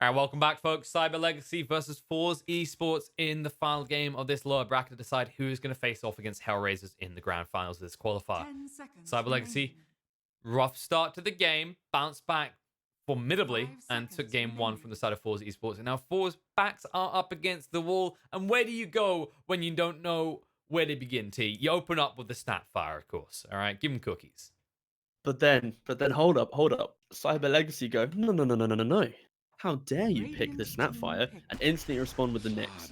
All right, welcome back, folks. Cyber Legacy versus forZe Esports in the final game of this lower bracket to decide who's going to face off against Hellraisers in the grand finals of this qualifier. 10 seconds Cyber Legacy, remaining. rough start to the game, bounced back formidably 5 and took seconds game one remaining. from the side of forZe Esports. And now forZe's backs are up against the wall. And where do you go when you don't know where to begin, T? You open up with the Snapfire, of course. All right, give them cookies. But then, hold up. Cyber Legacy go, no, no, no, no, no, no, no. How dare you pick Radiant this team Snapfire picked. and instantly respond with the Nyx?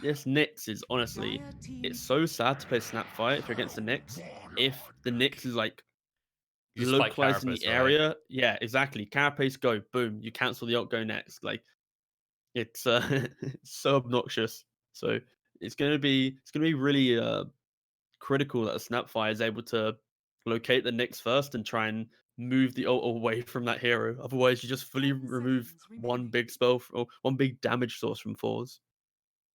This Nyx is honestly, Dire team it's so sad to play Snapfire if you're against the Nyx. If the Nyx is like You just fight localized in Carapace, the right? area, yeah, exactly. Carapace go, boom, you cancel the ult, go next. Like it's it's so obnoxious. So it's gonna be really critical that a Snapfire is able to locate the Nyx first and try and move the ult away from that hero. Otherwise, you just fully 10 remove seconds one remaining. big spell or one big damage source from forZe.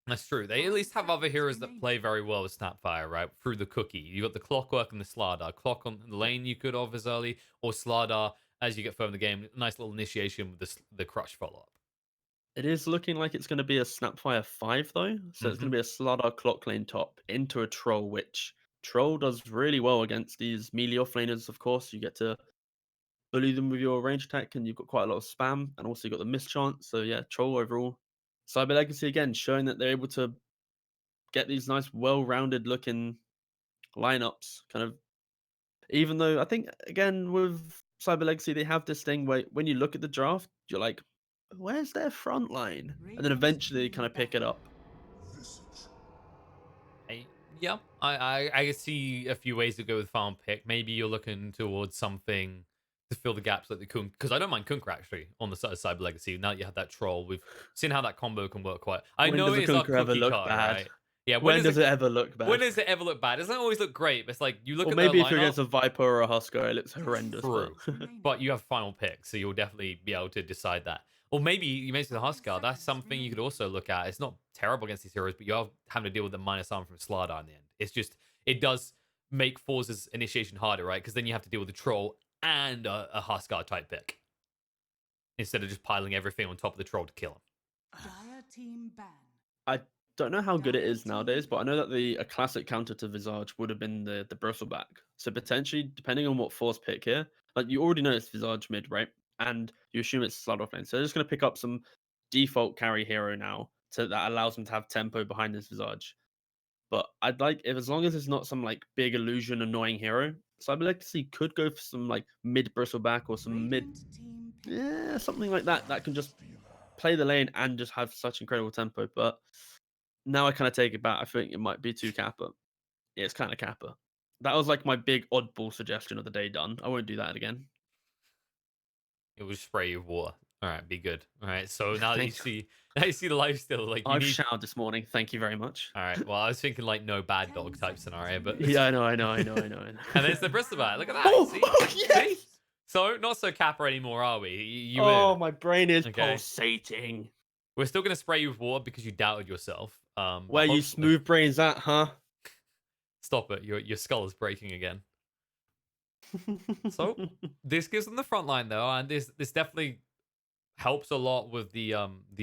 That's true. They at 5 least have other seconds heroes that remaining. play very well with Snapfire, right? Through the cookie. You got the Clockwork and the Slardar. Clock on the lane you could off as early, or Slardar as you get further in the game. Nice little initiation with the Crush follow up. It is looking like it's going to be a Snapfire 5 though. So it's going to be a Slardar clock lane top into a Troll, which Troll does really well against these melee offlaners, of course. You get to bully them with your range attack and you've got quite a lot of spam and also you've got the mischance. So yeah, Troll overall. Cyber Legacy again showing that they're able to get these nice well-rounded looking lineups kind of, even though I think again with Cyber Legacy they have this thing where when you look at the draft you're like, where's their front line, and then Radiant eventually they team kind of pick back. it up. Yeah, I see a few ways to go with farm pick. Maybe you're looking towards something to fill the gaps like the Kunk, because I don't mind Kunkka actually on the side of Cyber Legacy. Now that you have that troll, we've seen how that combo can work quite. I When know does a it's our Kunkka ever cookie look card, bad? right? Yeah, When does it ever look when bad? does it ever look bad? It doesn't always look great. But it's like you look Or at their maybe if you're lineup. against a Viper or a Husker it looks horrendous. True, But but you have final pick, so you'll definitely be able to decide that. Or maybe you mentioned the Huskar. That's something you could also look at. It's not terrible against these heroes, but you are having to deal with the minus arm from Slardar in the end. It's just it does make forZe's initiation harder, right? Because then you have to deal with the troll and a Huskar type pick instead of just piling everything on top of the troll to kill him. Dire team ban. I don't know how good it Dire is team nowadays, but I picked. know that a classic counter to Visage would have been the Bristleback. So potentially, depending on what force pick here, like you already know it's Visage mid, right? And you assume it's Slide off lane. So they're just going to pick up some default carry hero now that allows them to have tempo behind this Visage. But I'd like, if as long as it's not some like big illusion annoying hero, Cyber Legacy could go for some like mid Bristleback or some mid, Radiant team picked. yeah, something like that can just play the lane and just have such incredible tempo. But now I kind of take it back. I think it might be too Kappa. Yeah, it's kind of Kappa. That was like my big oddball suggestion of the day done. I won't do that again. It will spray you with water. All right, be good. All right, so now that you Thanks. see, now you see the life still, like you I've need. showered this morning. Thank you very much. All right, well, I was thinking like no bad 10 dog type seconds scenario, but remaining. Yeah, I know. and there's the Bristleback. Look at that. Oh, See, oh see. yes! So not so Kappa anymore, are we? You Oh, in? my brain is Okay. pulsating. We're still gonna spray you with water because you doubted yourself. But Where you hopefully- smooth brains at, huh? Stop it! Your skull is breaking again. So this gives them the front line though, and this definitely helps a lot with the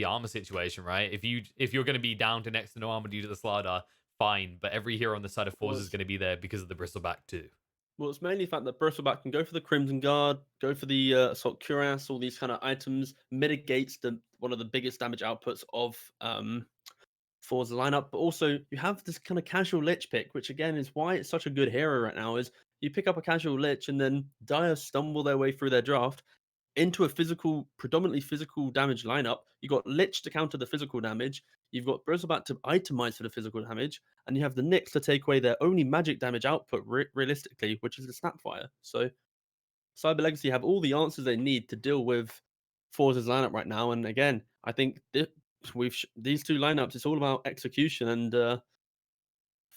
armor situation, right? If you're gonna be down to next to no armor due to the Slardar, fine. But every hero on the side of forZe is gonna be there because of the Bristleback too. Well, it's mainly the fact that Bristleback can go for the Crimson Guard, go for the Assault Cuirass, all these kind of items, mitigates one of the biggest damage outputs of forZe lineup. But also, you have this kind of casual Lich pick, which again is why it's such a good hero right now, is you pick up a casual Lich and then Dire stumble their way through their draft into a predominantly physical damage lineup. You got Lich to counter the physical damage. You've got Bristleback to itemize for the physical damage, and you have the Nyx to take away their only magic damage output realistically, which is the Snapfire. So Cyber Legacy have all the answers they need to deal with forZe's lineup right now. And again, I think these two lineups, it's all about execution, and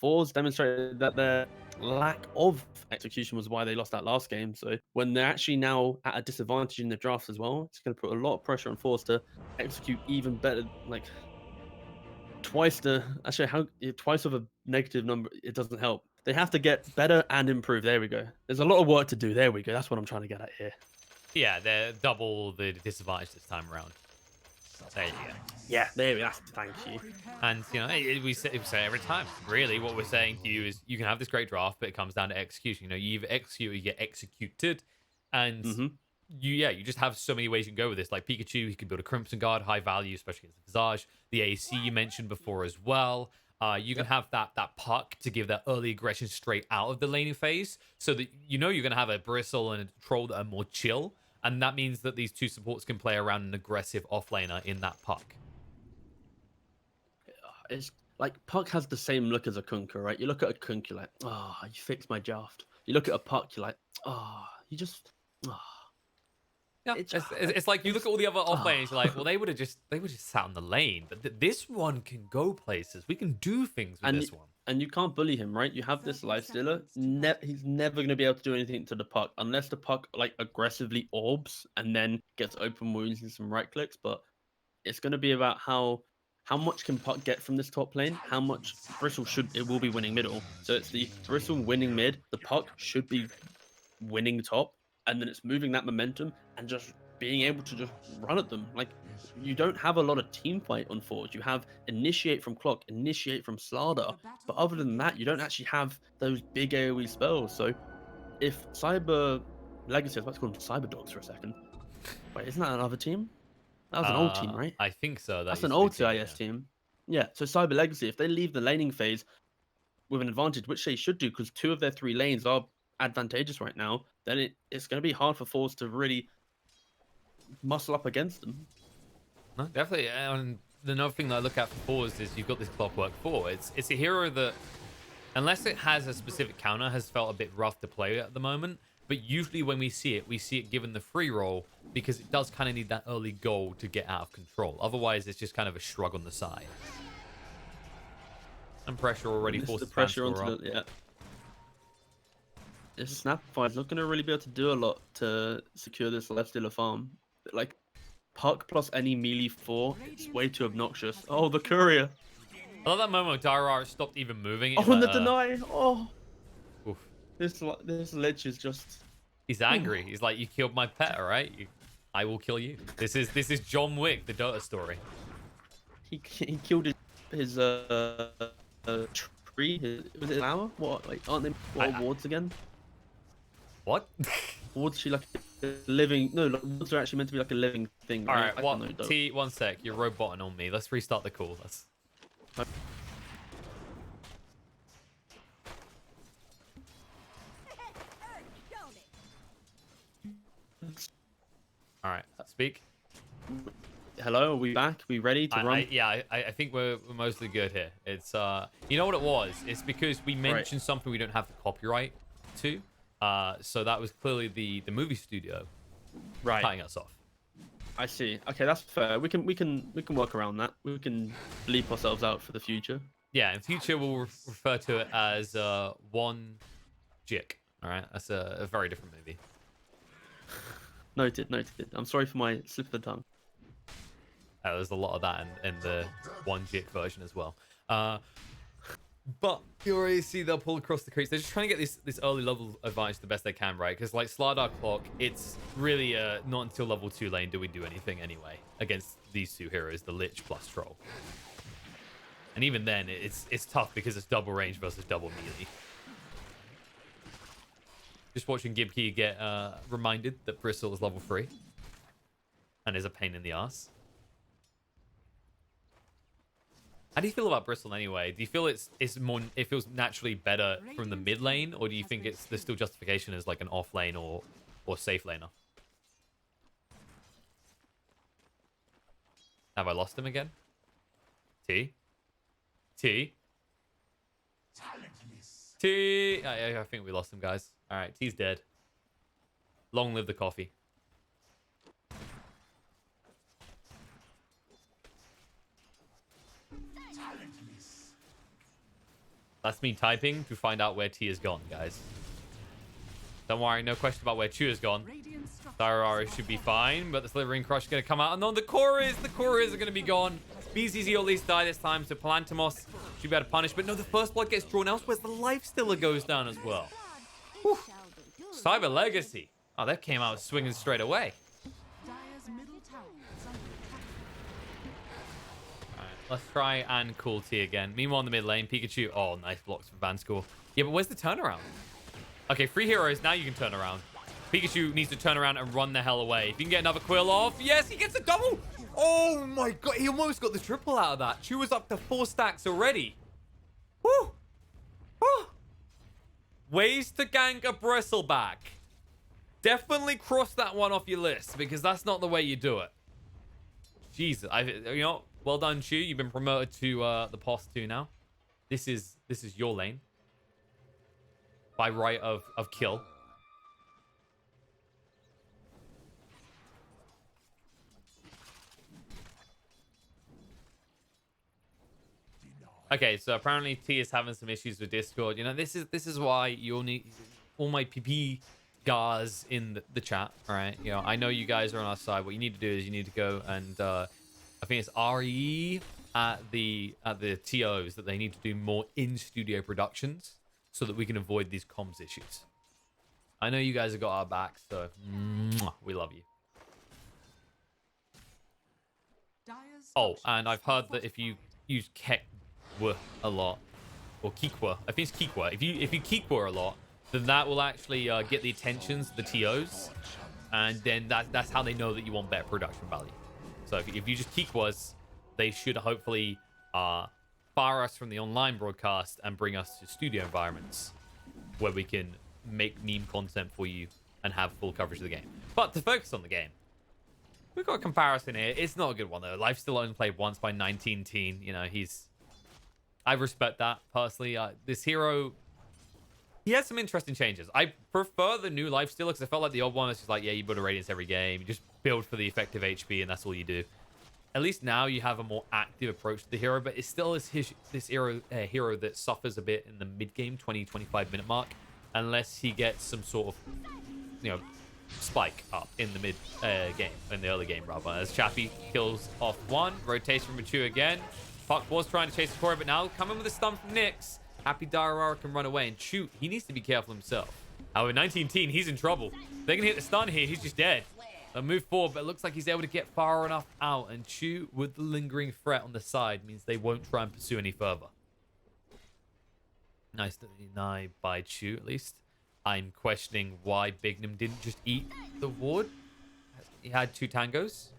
forZe demonstrated that their lack of execution was why they lost that last game. So when they're actually now at a disadvantage in the draft as well, it's going to put a lot of pressure on forZe to execute even better. Like twice of a negative number, it doesn't help. They have to get better and improve. There we go. There's a lot of work to do. There we go. That's what I'm trying to get at here. Yeah, they're double the disadvantage this time around. There you go. Yeah, there we are. Thank you. And you know, we say every time. Really, what we're saying to you is, you can have this great draft, but it comes down to execution. You know, you either execute or you get executed, and Mm-hmm. you just have so many ways you can go with this. Like Pikachu, he can build a Crimson Guard, high value, especially against the Visage. The AC you mentioned before as well. You can have that puck to give that early aggression straight out of the laning phase, so that you know you're gonna have a Bristle and a Troll that are more chill, and that means that these two supports can play around an aggressive offlaner in that puck. It's like Puck has the same look as a Kunkka, right? You look at a Kunkka, you're like, oh, you fixed my draft. You look at a Puck, you're like, oh, you just, oh. Yeah, it's like you look at all the other off lanes, you're like, well, they would have just sat on the lane, but this one can go places. We can do things with this one. And you can't bully him, right? You have this lifestealer. He's never going to be able to do anything to the Puck unless the Puck like aggressively orbs and then gets open wounds and some right clicks. But it's going to be about how much can Puck get from this top lane, how much Bristle will be winning middle. So it's the Bristle winning mid, the Puck should be winning top, and then it's moving that momentum and just being able to just run at them. Like, you don't have a lot of team fight on forge. You have initiate from Clock, initiate from Slardar, but other than that, you don't actually have those big AoE spells. So if Cyber Legacy, I was about to call them Cyber Dogs for a second. Wait, isn't that another team? That was an old team, right? I think so. That's an old CIS team. Yeah, so Cyber Legacy, if they leave the laning phase with an advantage, which they should do, because 2 of their 3 lanes are advantageous right now, then it's going to be hard for forZe to really muscle up against them. No, definitely. And another thing that I look at for forZe is you've got this Clockwork 4. It's a hero that, unless it has a specific counter, has felt a bit rough to play at the moment. But usually when we see it given the free roll, because it does kind of need that early goal to get out of control. Otherwise, it's just kind of a shrug on the side. And pressure already forces the pressure onto the, yeah. This Snapfire is not going to really be able to do a lot to secure this lifestealer farm. Like, Puck plus any melee 4, it's way too obnoxious. Oh, the courier. I love that moment when Dyrara stopped even moving. Oh, and the deny. Oh. Oof. This lich is just... He's angry. He's like, you killed my pet, all right? I will kill you. This is John Wick, the Dota story. He killed his tree. Was it flower? What? Like, aren't they wards again? What? Wards she like a living? No, like, wards are actually meant to be like a living thing. All right. What? T, one sec. You're roboting on me. Let's restart the call. Let's. All right. Speak. Hello, are we back? Are we ready to run? I think we're mostly good here. It's you know what it was? It's because we mentioned something we don't have the copyright to. So that was clearly the movie studio cutting us off. I see. Okay, that's fair. We can work around that. We can bleep ourselves out for the future. Yeah, in future we'll refer to it as One Jick. All right, that's a very different movie. Noted. I'm sorry for my slip of the tongue. There's a lot of that in the One Jick version as well. But you already see they'll pull across the crease. They're just trying to get this early level advantage the best they can, right? Because like Slardar Clock, it's really not until level 2 lane do we do anything anyway against these 2 heroes, the Lich plus Troll. And even then, it's tough because it's double range versus double melee. Just watching Gibkey get reminded that Bristle is level 3 and is a pain in the ass. How do you feel about Bristle anyway? Do you feel it feels naturally better from the mid lane, or do you think there's still justification as like an off lane or safe laner? Have I lost him again? T? I think we lost him, guys. All right, T's dead. Long live the coffee. That's me typing to find out where T is gone, guys. Don't worry, no question about where Chu is gone. Dyrara should be fine, but the Slithering Crush is going to come out. And then the Chorus are going to be gone. BZZ at least die this time, so Palantimos should be able to punish. But no, the first blood gets drawn elsewhere. The Lifestealer goes down as well. Whew. Cyber Legacy. Oh, that came out swinging straight away. Let's try and cool T again. Meanwhile, in the mid lane, Pikachu. Oh, nice blocks from Van School. Yeah, but where's the turnaround? Okay, free heroes. Now you can turn around. Pikachu needs to turn around and run the hell away. If you can get another quill off. Yes, he gets a double. Oh my god, he almost got the triple out of that. Chew was up to 4 stacks already. Woo! Woo! Ways to gank a bristleback. Definitely cross that one off your list because that's not the way you do it. Jesus, you know, well done, Chew. You've been promoted to the POS 2 now. This is your lane by right of kill. Okay, so apparently T is having some issues with Discord. You know, this is why you'll need all my PP guys in the chat. All right, you know, I know you guys are on our side. What you need to do is you need to go and I think it's RE at the TOs that they need to do more in studio productions so that we can avoid these comms issues. I know you guys have got our back, so we love you. Oh, and I've heard that if you use Kekwa a lot, or Kikwa, I think it's Kikwa. If you Kikwa a lot, then that will actually get the attentions of the TOs, and then that's how they know that you want better production value. So if you just Kikwas, they should hopefully fire us from the online broadcast and bring us to studio environments where we can make meme content for you and have full coverage of the game. But to focus on the game, we've got a comparison here. It's not a good one, though. Life's still only played once by 19 teen. You know, I respect that, personally. This hero, he has some interesting changes. I prefer the new Lifestealer because I felt like the old one was just like, yeah, you build a radiance every game. You just build for the effective HP, and that's all you do. At least now you have a more active approach to the hero, but it still is this hero that suffers a bit in the mid-game, 20-25 minute mark, unless he gets some sort of, you know, spike up in the game, in the early game rather. As Chappie kills off one, rotation from Machu again. Puck was trying to chase the Corey, but now coming with a stun from Nyx. Happy Darara can run away and shoot. He needs to be careful himself. However, 19 teen, he's in trouble. They're gonna hit the stun here. He's just dead. They'll move forward, but it looks like he's able to get far enough out, and Chew with the lingering threat on the side means they won't try and pursue any further. Nice to deny by Chew, at least. I'm questioning why Bignum didn't just eat the ward. He had 2 tangos.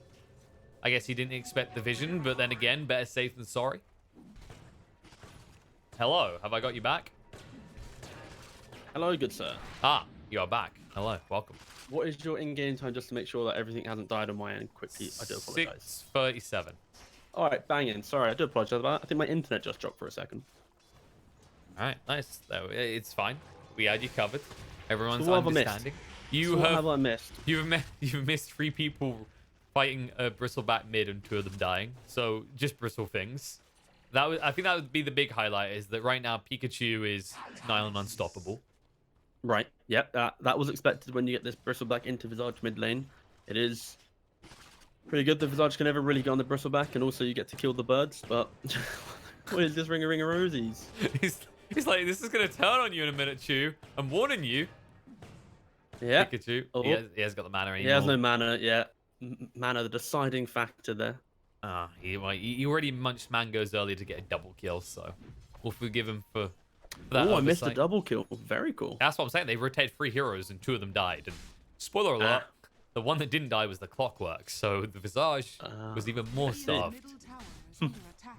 I guess he didn't expect the vision, but then again, better safe than sorry. Hello, have I got you back? Hello, good sir. Ah, you are back. Hello, welcome. What is your in-game time, just to make sure that everything hasn't died on my end quickly? I do apologize. 6:37. All right, banging. Sorry, I do apologize about that. I think my internet just dropped for a second. All right, nice. It's fine. We had you covered. Everyone's So what have I missed? understanding. What have I missed? You've missed 3 people fighting a bristleback mid and 2 of them dying. So just bristle things. I think that would be the big highlight, is that right now Pikachu is nigh on unstoppable. Right. Yep. That was expected when you get this bristleback into Visage mid lane. It is pretty good. The Visage can never really go on the bristleback, and also you get to kill the birds. But what is this ring of rosies? He's like, this is gonna turn on you in a minute, Chew. I'm warning you. Yeah. Pikachu. Oh. He has got the mana anymore. He has no mana. Yeah. Mana, the deciding factor there. Ah, he already munched mangoes earlier to get a double kill, so we'll forgive him for that. Oh, I missed a oversight. double kill. Very cool. That's what I'm saying. They rotated 3 heroes and 2 of them died. And spoiler alert, the one that didn't die was the Clockwork. So the Visage was even more starved. Middle tower is under attack.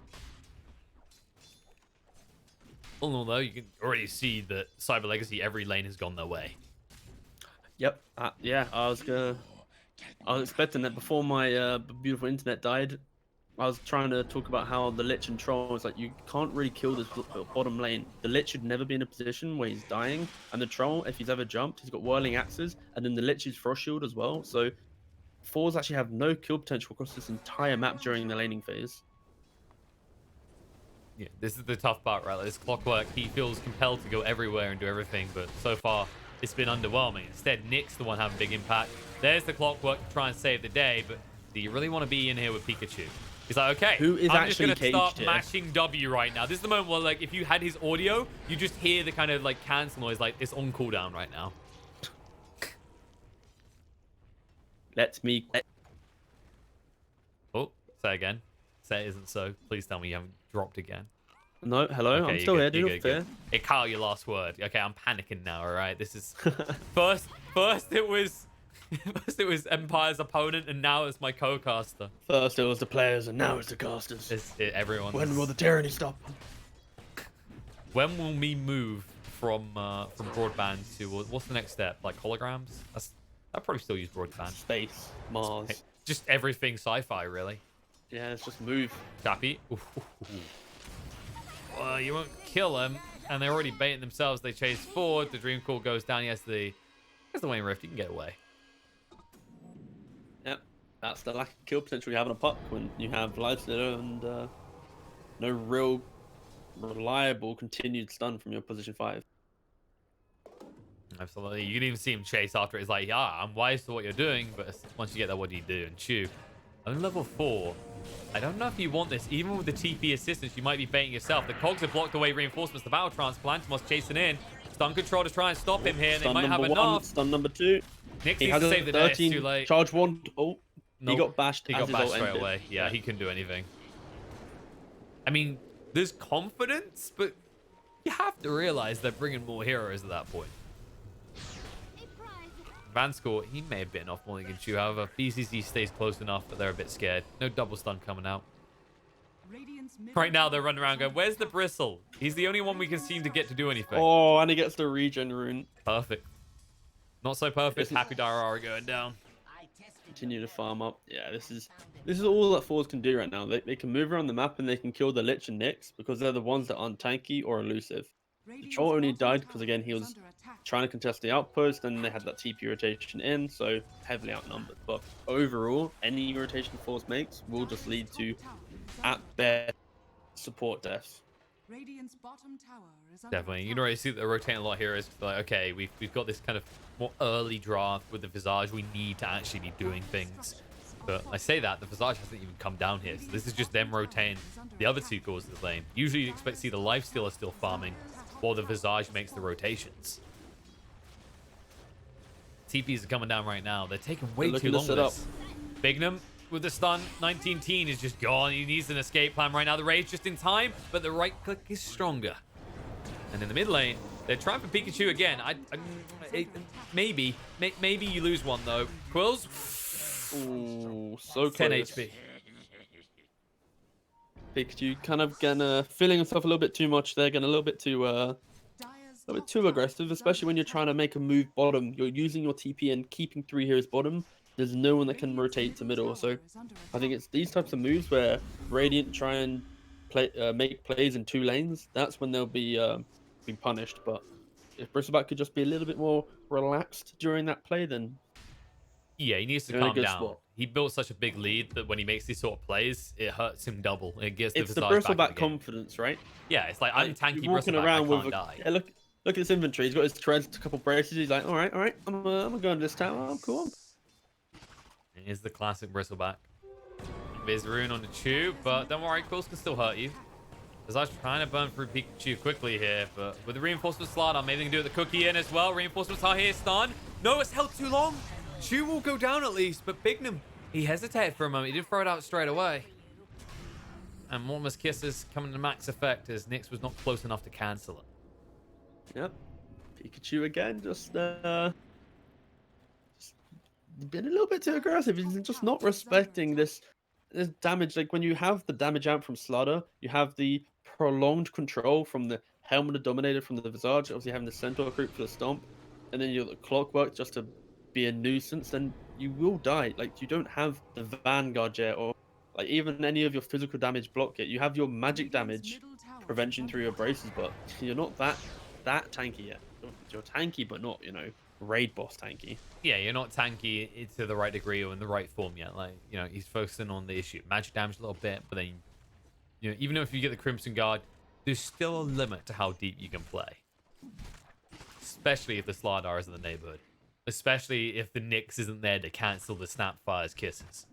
Although you can already see that Cyber Legacy, every lane has gone their way. Yep. Yeah. I was expecting that before my beautiful internet died. I was trying to talk about how the Lich and Troll is like, you can't really kill this bottom lane. The Lich should never be in a position where he's dying, and the Troll, if he's ever jumped, he's got whirling axes, and then the Lich is Frost Shield as well. So forZe actually have no kill potential across this entire map during the laning phase. Yeah, this is the tough part, right? Like, this Clockwork, he feels compelled to go everywhere and do everything, but so far it's been underwhelming. Instead, Nick's the one having big impact. There's the Clockwork to try and save the day, but do you really want to be in here with Pikachu? He's like, okay, Who is I'm just actually going to start caged here? mashing W right now. This is the moment where, like, if you had his audio, you just hear the kind of, like, cancel noise, like, it's on cooldown right now. Let me... Oh, say again. Say it isn't so. Please tell me you haven't dropped again. No, hello, Okay, I'm you're still good, here. Do you're not good, fear. good. It cut out your last word. Okay, I'm panicking now. All right, this is first it was first it was Empire's opponent, and now it's my co-caster. First it was the players, and now it's the casters. Everyone's. When will the tyranny stop? When will we move from broadband to what's the next step? Like holograms? I'll probably still use broadband. Space, Mars. Hey, just everything sci-fi, really. Yeah, it's just move. Chappy. Well, you won't kill them, and they're already baiting themselves. They chase forward. The Dream Core goes down. Here's the Wayne Rift. You can get away. Yep, that's the lack of kill potential you have on a puck when you have life and no real reliable continued stun from your position 5. Absolutely. You can even see him chase after it. It's like, yeah, I'm wise to what you're doing, but once you get there, what do you do? And chew. On level 4, I don't know if you want this. Even with the TP assistance, you might be baiting yourself. The cogs have blocked away reinforcements. The battle transplant must chasing in. Stun control to try and stop him here. They might have enough. Stun number 2. Nick He needs has to a save the day. It's 13 too late. charge 1. Oh, Nope. he got bashed. He as got his bashed ult straight ended. away. Yeah, he couldn't do anything. I mean, there's confidence, but you have to realize they're bringing more heroes at that point. Vanscore, he may have bitten off more than he can chew. However, BCC stays close enough that they're a bit scared. No double stun coming out. Right now, they're running around going, where's the Bristle? He's the only one we can seem to get to do anything. Oh, and he gets the regen rune. Perfect. Not so perfect. Happy Dara going down. Continue to farm up. Yeah, this is all that forZe can do right now. They can move around the map and they can kill the Lich and Nyx because they're the ones that aren't tanky or elusive. The Troll only died because again he was trying to contest the outpost and they had that TP rotation in, so heavily outnumbered. But overall, any rotation forZe makes will just lead to, at best, support deaths. Definitely. You can already see that they're rotating a lot here. It's like, okay, we've got this kind of more early draft with the Visage. We need to actually be doing things. But I say that, the Visage hasn't even come down here. So this is just them rotating the other 2 cores of the lane. Usually you'd expect to see the Lifestealer still farming while the Visage makes the rotations. TPs are coming down right now. They're taking way too long with this. Bignum with the stun. 19 teen is just gone. He needs an escape plan right now. The Rage just in time, but the right click is stronger. And in the mid lane, they're trying for Pikachu again. Maybe you lose one though. Quills. Ooh, so 10 close. HP. Pikachu kind of feeling himself a little bit too much there, getting a little bit too aggressive, especially when you're trying to make a move bottom. You're using your TP and keeping 3 heroes bottom. There's no one that can rotate to middle, so I think it's these types of moves where Radiant try and make plays in 2 lanes. That's when they'll be punished. But if Bristleback could just be a little bit more relaxed during that play, then yeah, he needs to calm down. He built such a big lead that when he makes these sort of plays, it hurts him double. It gets it's the Visage Bristleback back in the game. confidence, right? Yeah, it's like I'm tanky walking Bristleback, around I can't with die. Yeah, look at this inventory. He's got his treads, a couple braces. He's like, all right, I'm gonna go into this tower. I'm cool. It is the classic Bristleback. There's rune on the tube, but don't worry, Quills can still hurt you. Visage trying to burn through Pikachu quickly here, but with the reinforcement slot, maybe they can do it the cookie in as well. Reinforcements are here, stun. No, it's held too long. Chew will go down at least, but Bignum, he hesitated for a moment. He didn't throw it out straight away. And Mortimer's Kisses coming to max effect as Nyx was not close enough to cancel it. Yep. Pikachu again, just been a little bit too aggressive. He's just not respecting this damage. Like when you have the damage out from Slaughter, you have the prolonged control from the Helmet of Dominator from the Visage, obviously having the Centaur group for the Stomp, and then you're the Clockwork just to be a nuisance, then you will die. Like you don't have the Vanguard yet, or like even any of your physical damage block yet. You have your magic damage prevention through your braces, but you're not that tanky yet. You're tanky, but not, raid boss tanky. Yeah, you're not tanky to the right degree or in the right form yet. Like, he's focusing on the issue. Magic damage a little bit, but then, even if you get the Crimson Guard, there's still a limit to how deep you can play. Especially if the Slardar is in the neighborhood. Especially if the Nyx isn't there to cancel the Snapfire's kisses.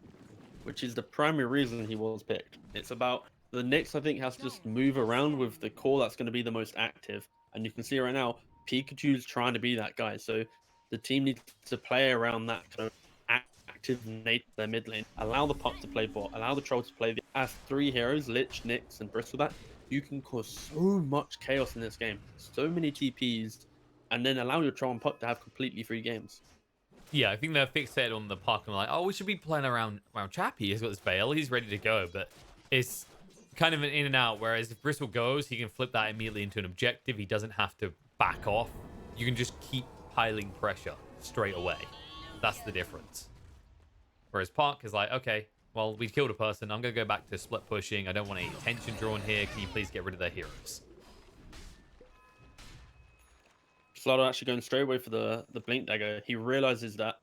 Which is the primary reason he was picked. It's about the Nyx, I think, has to just move around with the core that's going to be the most active. And you can see right now, Pikachu's trying to be that guy. So the team needs to play around that kind of active Nate their mid lane, allow the Puck to play bot, allow the Troll to play as 3 heroes, Lich, Nyx, and Bristleback, you can cause so much chaos in this game. So many TPs, and then allow your Troll and Puck to have completely free games. Yeah, I think they're fixated on the Puck and like, oh, we should be playing around Chappie. He's got this Veil. He's ready to go, but it's kind of an in and out. Whereas if Bristle goes, he can flip that immediately into an objective. He doesn't have to back off. You can just keep piling pressure straight away. That's the difference. Whereas Puck is like, okay, well, we killed a person. I'm going to go back to split pushing. I don't want any attention drawn here. Can you please get rid of their heroes? Slaughter actually going straight away for the Blink Dagger. He realizes that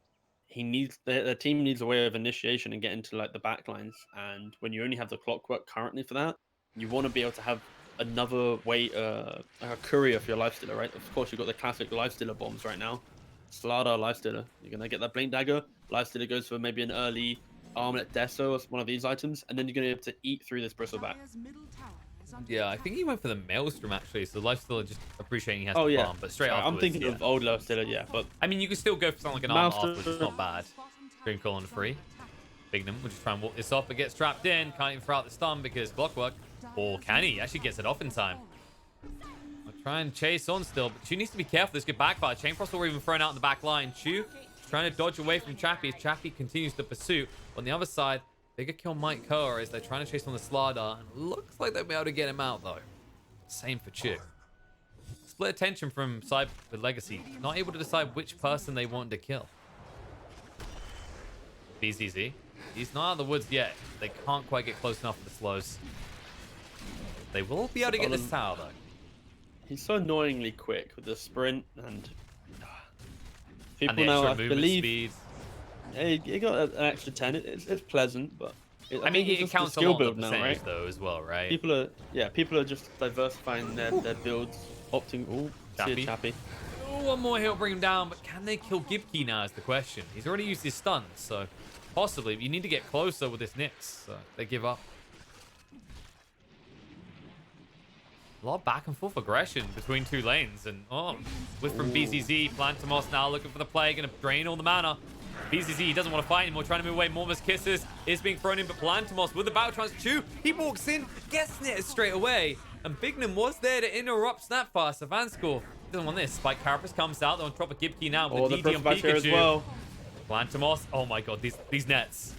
he needs their team needs a way of initiation and get into like the backlines. And when you only have the Clockwork currently for that, you want to be able to have another way, a courier for your Lifestealer, right? Of course, you've got the classic Lifestealer bombs right now. Slaughter, Lifestealer. You're gonna get that Blink Dagger. Lifestealer goes for maybe an early Armlet Deso or one of these items, and then you're gonna be able to eat through this Bristleback. Yeah, I think he went for the Maelstrom actually, so Lifestealer just appreciating he has Oh to yeah, farm, but straight Sorry, afterwards, I'm thinking of old Lifestealer, yeah, but I mean, you could still go for something like an armor Maelstrom- afterwards. It's not bad. Dream Call on free. Bignum will just try and walk this off, but gets trapped in. Can't even throw out the stun because Clockwork. Or can he? Actually gets it off in time. I'll try and chase on still, but Chu needs to be careful. This could backfire. Chain Frost will even thrown out in the back line. Chu trying to dodge away from Chappie as Chappie continues the pursuit. On the other side, bigger kill might occur as they're trying to chase on the Slardar, and looks like they'll be able to get him out though. Same for Chu. Split attention from side with Legacy. Not able to decide which person they want to kill. BZZ. He's not out of the woods yet. They can't quite get close enough for the slows. They will be able to get this tower though. He's so annoyingly quick with the sprint and people And the now, extra I movement believe, speed. yeah, he got an extra 10. It's pleasant, but I mean, think it's it just counts the a skill lot of build the now, percentage right? though as well, right? People are just diversifying their builds, opting. Oh, see a Chappie. Oh, one more hit will bring him down, but can they kill Gibkey now is the question. He's already used his stuns, so possibly. You need to get closer with this Nyx, so they give up. A lot of back and forth aggression between two lanes, and with from BZZ, Plantamous now looking for the play, gonna drain all the mana. BZZ, he doesn't want to fight anymore, trying to move away. Mormus Kisses is being thrown in, but Plantamous with the battle trance. Chu, he walks in, gets knitted straight away, and Bignum was there to interrupt Snapfire. Savanscore doesn't want this. Spike Carapace comes out, they're on top of Gibkey now with The DD on Bristleback here as Pikachu. well. Plantamous, oh my god, these nets.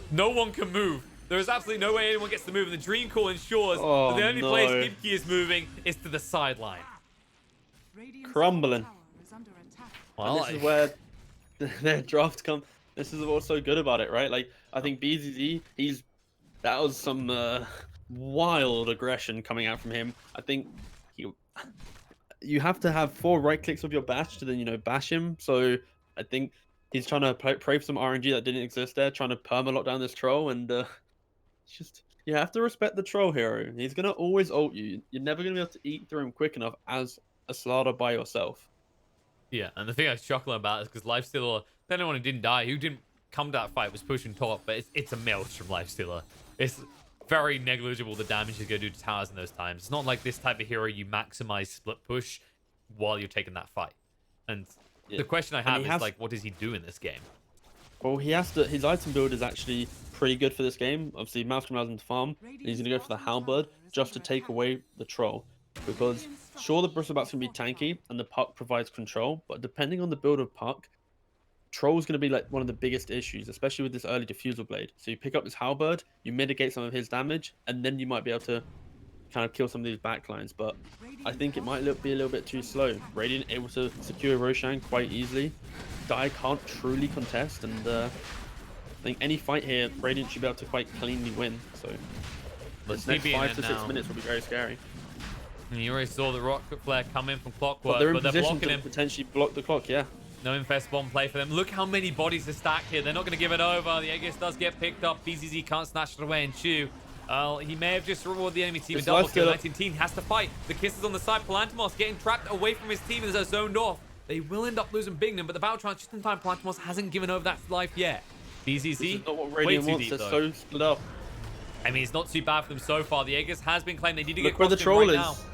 No one can move. There is absolutely no way anyone gets to move, and the Dream Call ensures that the only place Gibkey is moving is to the sideline. Crumbling. Well, This is where their draft come. This is what's so good about it, right? Like, I think BZZ, that was some wild aggression coming out from him. I think you have to have 4 right clicks of your bash to then, bash him. So I think he's trying to pray for some RNG that didn't exist there, trying to perma-lock down this troll, and it's just, you have to respect the troll hero. He's going to always ult you. You're never going to be able to eat through him quick enough as a Slaughter by yourself. yeah, and the thing I was chuckling about is because Lifestealer, anyone who didn't die, who didn't come to that fight, was pushing top, but it's a Maelstrom Lifestealer. It's very negligible the damage he's going to do to towers in those times. It's not like this type of hero you maximize split push while you're taking that fight. And the question I have is, like, what does he do in this game? Well, he has to. His item build is actually pretty good for this game. Obviously, Maelstrom allows him to farm, and he's going to go for the Halberd just to take away the troll. Because, sure, the Bristleback's going to be tanky, and the Puck provides control, but depending on the build of Puck, Troll's going to be like one of the biggest issues, especially with this early Diffusal Blade. So you pick up this Halberd, you mitigate some of his damage, and then you might be able to kind of kill some of these backlines. But I think it might be a little bit too slow. Radiant able to secure Roshan quite easily. Dai can't truly contest, and I think any fight here, Radiant should be able to quite cleanly win. So this next 5 to 6 minutes will be very scary. And you already saw the Rocket Flare come in from Clockwork, But they're in they're position blocking to him. potentially block the clock, yeah. No Infest Bomb play for them. Look how many bodies are stacked here. They're not going to give it over. The Aegis does get picked up. BZZ can't snatch it away, and Chu, he may have just rewarded the enemy team a double kill. 19 has to fight. The kisses on the side. Plantamous getting trapped away from his team as they're zoned off. They will end up losing Bignum, but the battle trance just in time. Plantamous hasn't given over that life yet. BZZ, This is not what way Radiant too wants. deep, They're though. so split up. I mean, it's not too bad for them so far. The Aegis has been claimed. They need to get Look where the across to him troll right is. now.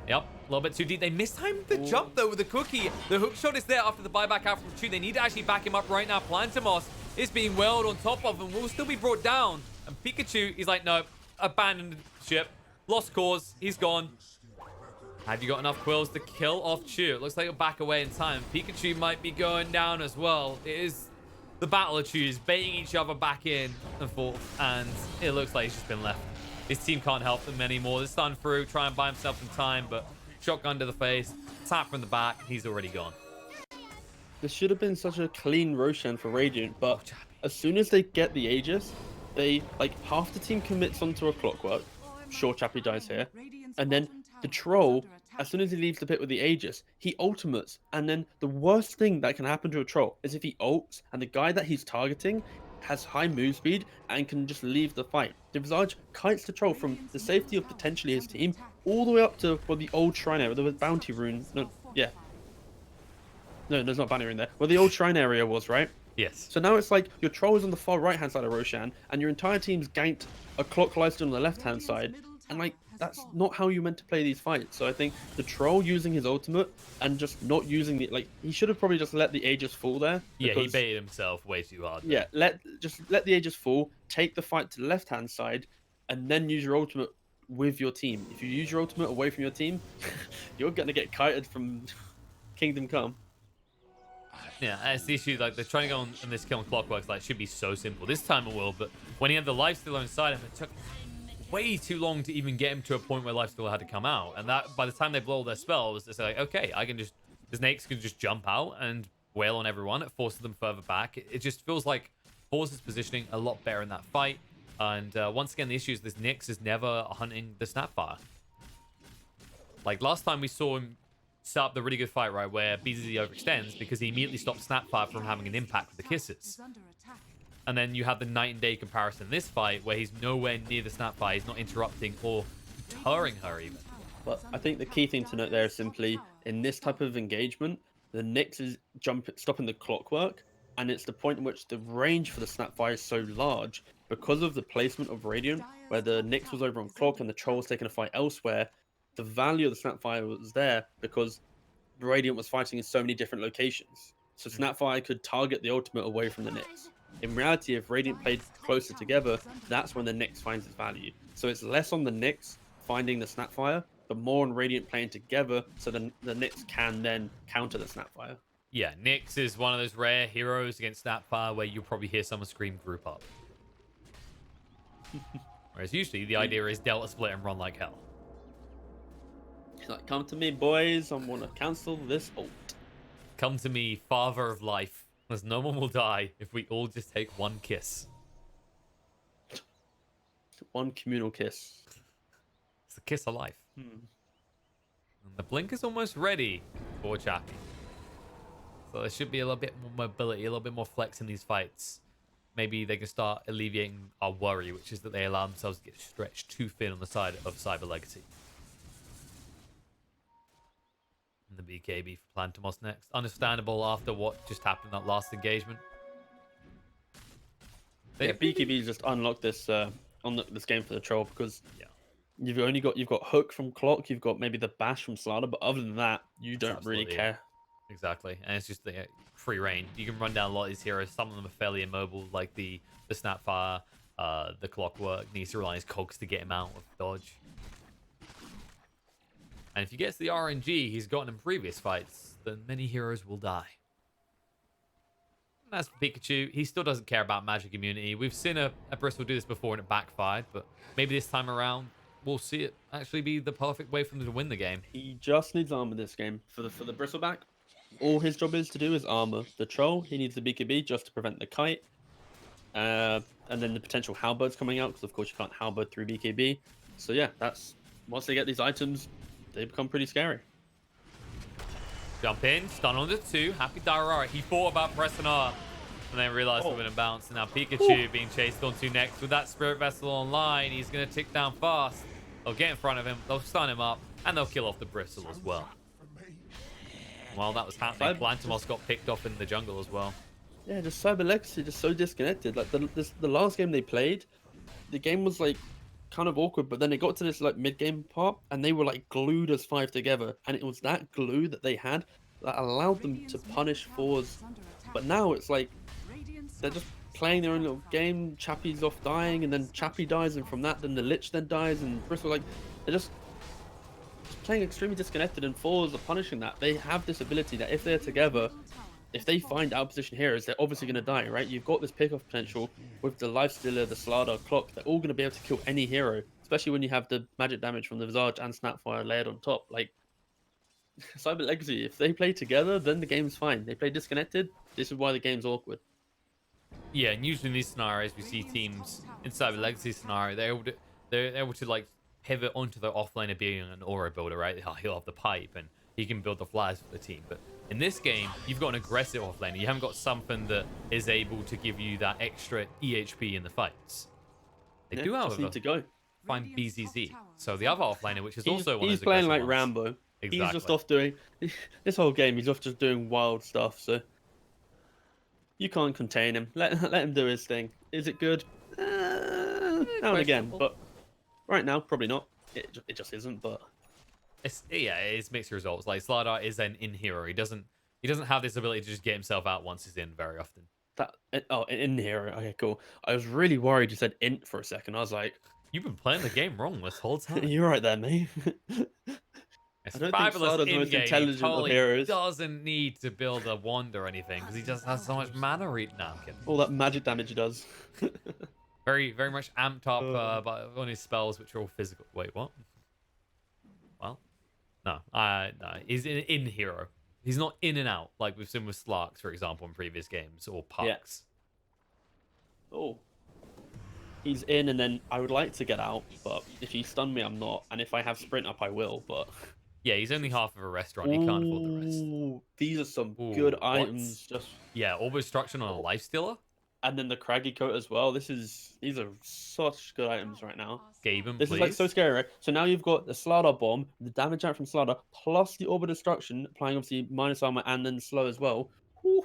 Yep. little bit too deep. They mistimed the jump, though, with the cookie. The hook shot is there after the buyback out from Chu. They need to actually back him up right now. Plantimos is being wailed on top of him. Will still be brought down. And Pikachu, he's like, no, abandoned ship. Lost cause. He's gone. Have you got enough quills to kill off Chu? It looks like you'll back away in time. Pikachu might be going down as well. It is the battle of Chus, baiting each other back in and forth. And it looks like he's just been left. His team can't help them anymore. They're stun through, try and buy himself some time, but shotgun to the face, tap from the back, he's already gone. This should have been such a clean Roshan for Radiant, but as soon as they get the Aegis, they, like, half the team commits onto a clockwork. Sure, Chappie dies here. And then the troll, as soon as he leaves the pit with the Aegis, he ultimates. And then the worst thing that can happen to a troll is if he ults and the guy that he's targeting has high move speed and can just leave the fight. The Visage kites the troll from the safety of potentially his team all the way up to the old shrine area. There was bounty rune. No, yeah. No, there's not bounty rune there. Where the old shrine area was, right? Yes. So now it's like your troll is on the far right hand side of Roshan and your entire team's ganked a clock Lifesteal on the left hand side. And like, that's not how you meant to play these fights. So I think the troll using his ultimate and just not using the, like, he should have probably just let the Aegis fall there. Yeah, he baited himself way too hard. Yeah, just let the Aegis fall, take the fight to the left hand side, and then use your ultimate with your team. If you use your ultimate away from your team, you're gonna get kited from Kingdom Come. Yeah, it's the issue, like, they're trying to go on this kill on clockworks, like, it should be so simple. This time it will, but when he had the lifesteal inside him, it took way too long to even get him to a point where lifesteal had to come out. And that, by the time they blow all their spells, it's like, okay, I can just, the snakes can just jump out and wail on everyone. It forces them further back. It just feels like forZe's positioning a lot better in that fight. And once again, the issue is this Nyx is never hunting the Snapfire. Like, last time we saw him set up the really good fight, right, where BZZ overextends because he immediately stopped Snapfire from having an impact with the kisses. And then you have the night and day comparison in this fight where he's nowhere near the Snapfire. He's not interrupting or deterring her even. But I think the key thing to note there is simply, in this type of engagement, the Nyx is stopping the clockwork, and it's the point in which the range for the Snapfire is so large because of the placement of Radiant, where the Nyx was over on clock and the troll was taking a fight elsewhere. The value of the Snapfire was there because Radiant was fighting in so many different locations. So Snapfire could target the ultimate away from the Nyx. In reality, if Radiant played closer together, that's when the Nyx finds its value. So it's less on the Nyx finding the Snapfire, but more on Radiant playing together so the Nyx can then counter the Snapfire. Yeah, Nyx is one of those rare heroes against Snapfire where you'll probably hear someone scream group up. Whereas usually the idea is Delta split and run like hell. He's like, come to me, boys. I'm going to cancel this ult. Come to me, father of life, as no one will die if we all just take one kiss. One communal kiss. It's the kiss of life. And the blink is almost ready for Chappie. So there should be a little bit more mobility, a little bit more flex in these fights. Maybe they can start alleviating our worry, which is that they allow themselves to get stretched too thin on the side of Cyber Legacy. And the BKB for Plantimos next. Understandable after what just happened in that last engagement. Yeah, BKB just unlocked this this game for the troll because yeah, you've got hook from clock, you've got maybe the bash from Slaughter, but other than that, you don't really care. Exactly, and it's just the free reign. You can run down a lot of these heroes. Some of them are fairly immobile, like the Snapfire, the Clockwork. Needs to rely on his cogs to get him out of dodge. And if he gets the RNG he's gotten in previous fights, then many heroes will die. And as for Pikachu, he still doesn't care about magic immunity. We've seen a Bristle do this before and it backfired, but maybe this time around we'll see it actually be the perfect way for them to win the game. He just needs armor this game for the Bristleback. All his job is to do is armor. The troll, he needs the BKB just to prevent the kite. And then the potential halberds coming out, because of course you can't halberd through BKB. So yeah, that's once they get these items, they become pretty scary. Jump in, stun on the 2. Happy Dyrara. He thought about pressing R and then realized we're going to bounce. And now Pikachu being chased onto next with that Spirit Vessel online. He's going to tick down fast. They'll get in front of him, they'll stun him up, and they'll kill off the Bristle as well. While that was happening, Plantimos got picked off in the jungle as well. Yeah, just Cyber Legacy just so disconnected. Like the last game they played, the game was like kind of awkward, but then it got to this like mid-game part, and they were like glued as 5 together, and it was that glue that they had that allowed them to punish forZe. But now it's like they're just playing their own little game. Chappie's off dying, and then Chappie dies, and from that, then the Lich then dies, and Bristol, like, they're just playing extremely disconnected, and forZe are punishing that. They have this ability that if they're together, if they find out position heroes, they're obviously going to die, right? You've got this pickoff potential with the Lifestealer, the Slardar, Clock. They're all going to be able to kill any hero, especially when you have the magic damage from the Visage and Snapfire layered on top. Like, Cyber Legacy, if they play together, then the game's fine. They play disconnected, this is why the game's awkward. Yeah, and usually in these scenarios, we see teams inside the legacy scenario, they're able to like pivot onto the offlaner being an aura builder, right? He'll have the pipe and he can build the flares for the team. But in this game, you've got an aggressive offlaner. You haven't got something that is able to give you that extra EHP in the fights. They do, Just however, need to go. find BZZ. So the other offlaner, which is He's, also one of he's those playing aggressive like ones. Rambo. Exactly. He's just off doing this whole game. He's off just doing wild stuff. So you can't contain him. Let him do his thing. Is it good? Now and again, questionable. but right now probably not. It just isn't. But It's mixed results. Like Slardar is an in hero. He doesn't have this ability to just get himself out once he's in very often. in here. Okay, cool. I was really worried you said int for a second. I was like, You've been playing the game wrong this whole time. you're right there, mate. It's I don't think fabulous Slardar's the most in-game. He intelligent of totally heroes. doesn't need to build a wand or anything because he just has so much mana read now. All that magic damage he does. Very much amped up on his spells, which are all physical. Wait, what? Well, no. He's in hero. He's not in and out like we've seen with Slarks, for example, in previous games, or Pucks. Yeah. Oh. He's in, and then I would like to get out, but if he stun me, I'm not. And if I have sprint up, I will, but... Yeah, he's only half of a restaurant. He can't afford the rest. Ooh, these are some Ooh, good what? items. Just Yeah, Orb Destruction on a Lifestealer. And then the Craggy Coat as well. These are such good items right now. Gaben, This please. is like so scary, right? So now you've got the Slardar Bomb, the damage out from Slardar, plus the Orb of Destruction, applying obviously minus armor and then slow as well. Whew.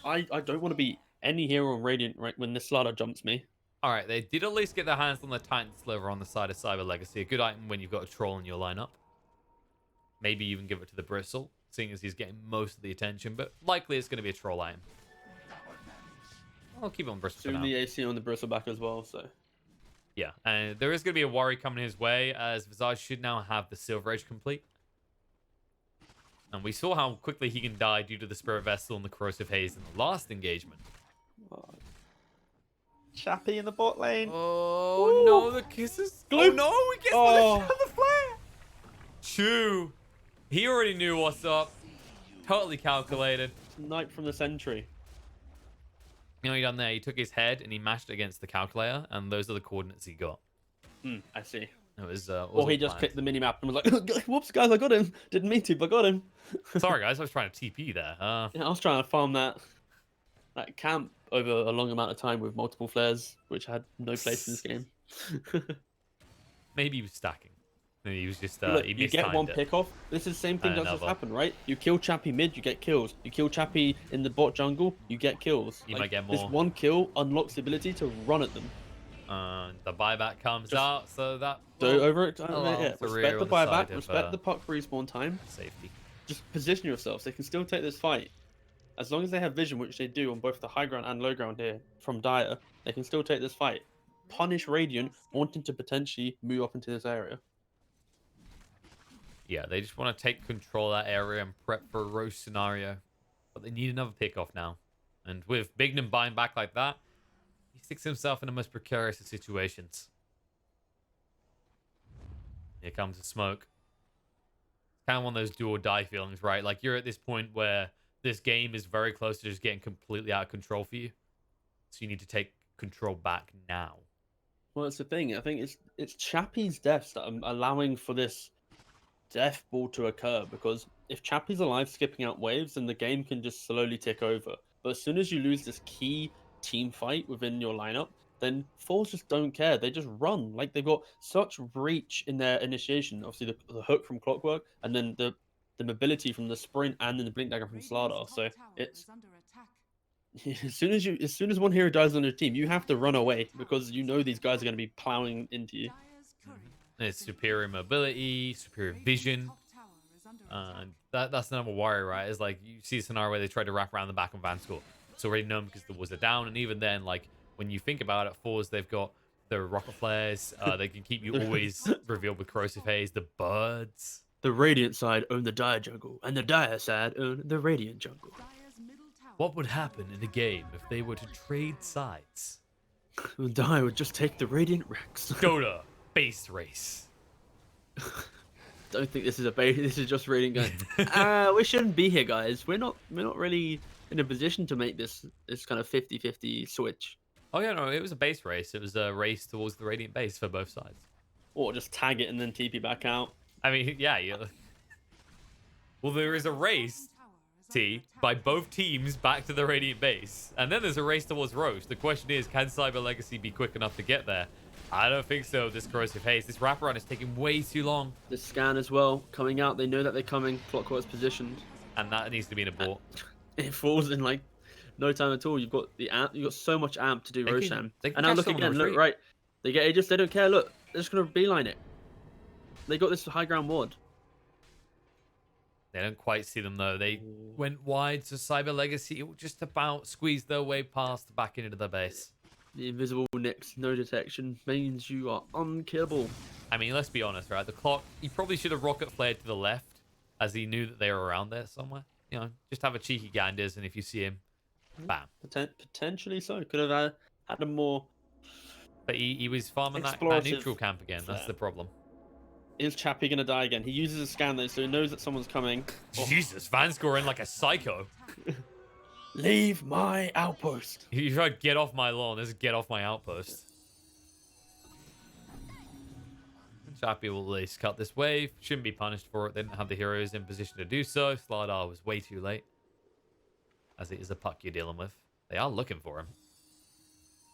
I don't want to be any hero on Radiant right when this Slardar jumps me. All right, they did at least get their hands on the Titan Sliver on the side of Cyber Legacy. A good item when you've got a troll in your lineup. Maybe even give it to the Bristle, seeing as he's getting most of the attention, but likely it's going to be a troll item. I'll keep it on Bristle for Soon now. the AC on the Bristleback as well, so... Yeah, and there is going to be a worry coming his way, as Visage should now have the Silver Edge complete. And we saw how quickly he can die due to the Spirit Vessel and the Corrosive Haze in the last engagement. Oh. Chappie in the bot lane. Oh, Ooh. no, the kisses. Gloop. Oh, no, he gets the flare. Chew. He already knew what's up. Totally calculated. Knight from the Sentry. You know what he done there? He took his head and he mashed it against the calculator, and those are the coordinates he got. I see. It was. Or he just clicked the minimap and was like, whoops, guys, I got him. Didn't mean to, but got him. Sorry, guys, I was trying to TP there. Yeah, I was trying to farm that camp over a long amount of time with multiple flares, which had no place in this game. Maybe he was stacking. Maybe he was just. Look, He you get one mistimed it. pick off. This is the same thing And does just another. happen, right? You kill Chappie mid, you get kills. You kill Chappie in the bot jungle, you get kills. You might get This more. one kill unlocks the ability to run at them. The buyback comes Just out, so that. So over it, well, yeah, it's a respect rear the on the side buyback, of, respect the puck respawn time. Safety. Just position yourselves. They can still take this fight. As long as they have vision, which they do on both the high ground and low ground here from Dire, they can still take this fight. Punish Radiant wanting to potentially move up into this area. Yeah, they just want to take control of that area and prep for a roast scenario. But they need another pickoff now. And with Bignum buying back like that, he sticks himself in the most precarious of situations. Here comes the smoke. It's kind of one of those do or die feelings, right? Like you're at this point where this game is very close to just getting completely out of control for you. So you need to take control back now. Well, it's the thing. I think it's Chappie's deaths that are allowing for this death ball to occur, because if Chappie's alive skipping out waves, then the game can just slowly tick over. But as soon as you lose this key team fight within your lineup, then forZe just don't care. They just run. Like, they've got such reach in their initiation. Obviously, the hook from Clockwork, and then the mobility from the sprint, and then the blink dagger from Slardar. So it's as soon as one hero dies on your team, you have to run away because you know these guys are going to be plowing into you. It's superior mobility, superior vision. That's the number worry, right? Is like you see a scenario where they tried to wrap around the back of Van Score. It's already known because there was a down, and even then, like when you think about it, forZe they've got the rocket flares. They can keep you always revealed with corrosive haze. The birds. The Radiant side own the Dire jungle, and the Dire side own the Radiant jungle. What would happen in a game if they were to trade sides? The Dire would just take the Radiant Rex. Dota base race. Don't think this is a base. This is just Radiant going. We shouldn't be here, guys. We're not really in a position to make this kind of 50-50 switch. Oh yeah, no, it was a base race. It was a race towards the Radiant base for both sides. Or just tag it and then TP back out. I mean, yeah. Well, there is a race, by both teams back to the Radiant base. And then there's a race towards Roche. The question is, can Cyber Legacy be quick enough to get there? I don't think so. This corrosive haze. This wraparound is taking way too long. The scan as well, coming out. They know that they're coming. Clockwise positioned. And that needs to be an abort. It falls in like no time at all. You've got the amp. You've got so much amp to do Roshan. They can And now catch look someone on again. Look, retreat. right. They get Aegis. They don't care. Look. They're just going to beeline it. They got this high ground ward. They don't quite see them, though. They went wide, so Cyber Legacy will just about squeeze their way past back into the base. The invisible Nyx, no detection, means you are unkillable. I mean, let's be honest, right? The clock, he probably should have rocket flared to the left, as he knew that they were around there somewhere. You know, just have a cheeky ganders, and if you see him, bam. Potentially so. Could have had a more... But he was farming that Explorative neutral camp again. That's the problem. Is Chappie going to die again? He uses a scan though, so he knows that someone's coming. Jesus, Van's scoring like a psycho. Leave my outpost. You try to get off my lawn. This is get off my outpost. Chappie will at least cut this wave. Shouldn't be punished for it. They didn't have the heroes in position to do so. Slardar was way too late. As it is a puck you're dealing with. They are looking for him.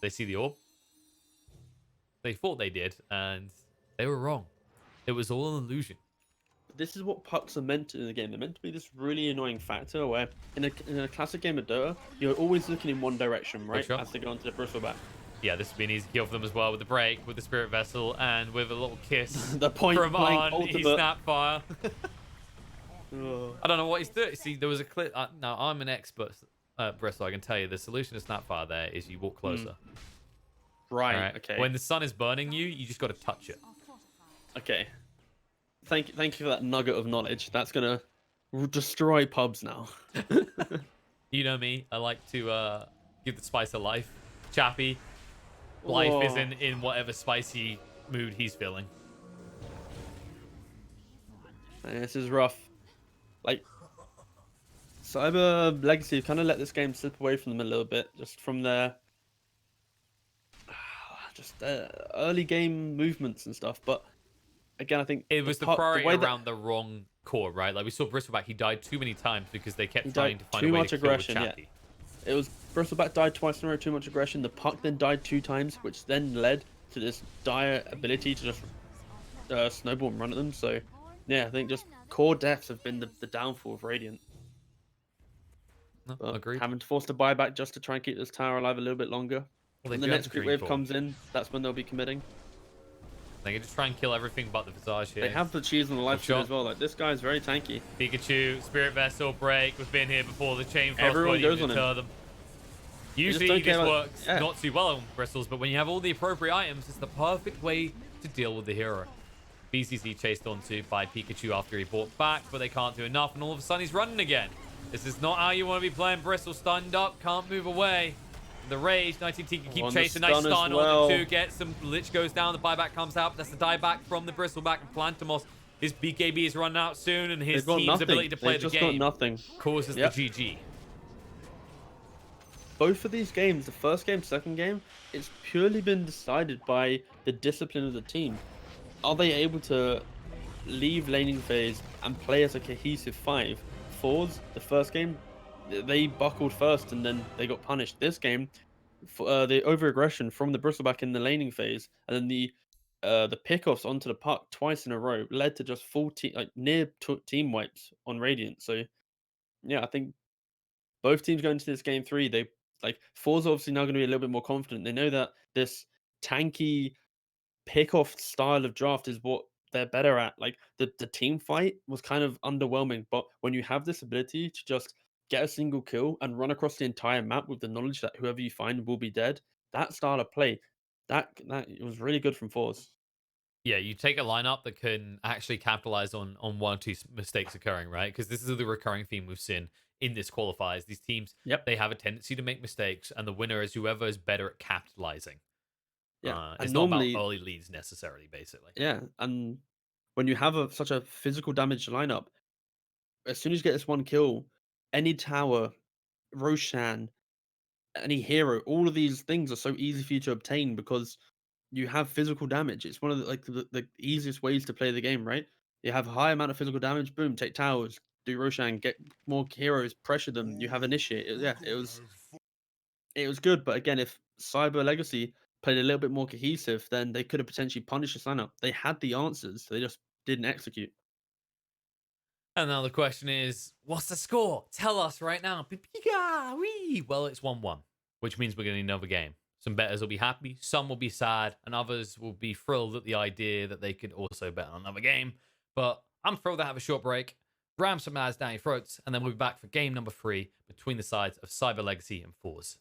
They see the orb. They thought they did, and they were wrong. It was all an illusion. This is what pucks are meant to in the game. They're meant to be this really annoying factor where in a classic game of Dota, you're always looking in one direction, right? Sure. As they go onto the bristle back. Yeah, this would be an easy kill for them as well with the break, with the Spirit Vessel, and with a little kiss The point from blank on. He ultimate. Snapfire. I don't know what he's doing. See, there was a clip. Now, I'm an expert bristle. I can tell you the solution to Snapfire there is you walk closer. Right, Alright? okay. When the sun is burning you, you just got to touch it. Okay. Thank you for that nugget of knowledge. That's gonna destroy pubs now. You know me. I like to give the spice a life. Chappie, life is in whatever spicy mood he's feeling. This is rough. Like, Cyber Legacy kind of let this game slip away from them a little bit, just from their early game movements and stuff. But again, I think It was the priority around the wrong core, right? Like we saw Bristleback, he died too many times because they kept trying to find a way to kill with Chappie. It was Bristleback died twice in a row, too much aggression. The puck then died 2 times, which then led to this dire ability to just snowball and run at them. So, yeah, I think just core deaths have been the downfall of Radiant. No, agreed. Having to force the buyback just to try and keep this tower alive a little bit longer. Well, When the next creep wave comes in, that's when they'll be committing. They can just try and kill everything but the Visage here. They have the cheese on the life Sure. as well. Like, this guy's very tanky. Pikachu, Spirit Vessel, Break. We've been here before. The Chain Frost Everyone won't goes even on him. deter them. Usually don't this care about- works yeah. not too well on Bristles, but when you have all the appropriate items, it's the perfect way to deal with the hero. BCC chased onto by Pikachu after he bought back, but they can't do enough, and all of a sudden he's running again. This is not how you want to be playing Bristle. Stunned up, can't move away. The rage, 19T can keep On the chasing. Nice stun as stun well. on the 2, gets some. Lich goes down, the buyback comes out. That's the dieback from the Bristleback and Plantamous. His BKB is running out soon, and his They've got team's nothing. ability to play They've the just game got nothing. causes Yep. the GG. Both of these games, the first game, second game, it's purely been decided by the discipline of the team. Are they able to leave laning phase and play as a cohesive 5? forZe, the first game, they buckled first and then they got punished. This game, the over-aggression from the Bristleback in the laning phase and then the pickoffs onto the puck twice in a row led to just full near team wipes on Radiant. So yeah, I think both teams going into this game 3, they Like forZe obviously now going to be a little bit more confident. They know that this tanky pick off style of draft is what they're better at. Like the team fight was kind of underwhelming, but when you have this ability to just get a single kill and run across the entire map with the knowledge that whoever you find will be dead, that style of play, that it was really good from forZe. Yeah, you take a lineup that can actually capitalize on one or two mistakes occurring, right? Because this is the recurring theme we've seen in this qualifiers. These teams, Yep. they have a tendency to make mistakes, and the winner is whoever is better at capitalizing. Yeah. It's And not about normally, early leads necessarily, basically. yeah, and when you have such a physical damage lineup, as soon as you get this one kill, any tower, Roshan, any hero, all of these things are so easy for you to obtain because you have physical damage. It's one of the easiest ways to play the game, right? You have a high amount of physical damage, boom, take towers, do Roshan, get more heroes, pressure them. You have initiate. Yeah, it was good, but again, if Cyber Legacy played a little bit more cohesive, then they could have potentially punished this lineup. They had the answers, they just didn't execute. And now the question is, what's the score? Tell us right now. Wee. Well, it's 1-1, which means we're going to need another game. Some bettors will be happy, some will be sad, and others will be thrilled at the idea that they could also bet on another game. But I'm thrilled to have a short break, ram some ads down your throats, and then we'll be back for game number 3 between the sides of Cyber Legacy and forZe.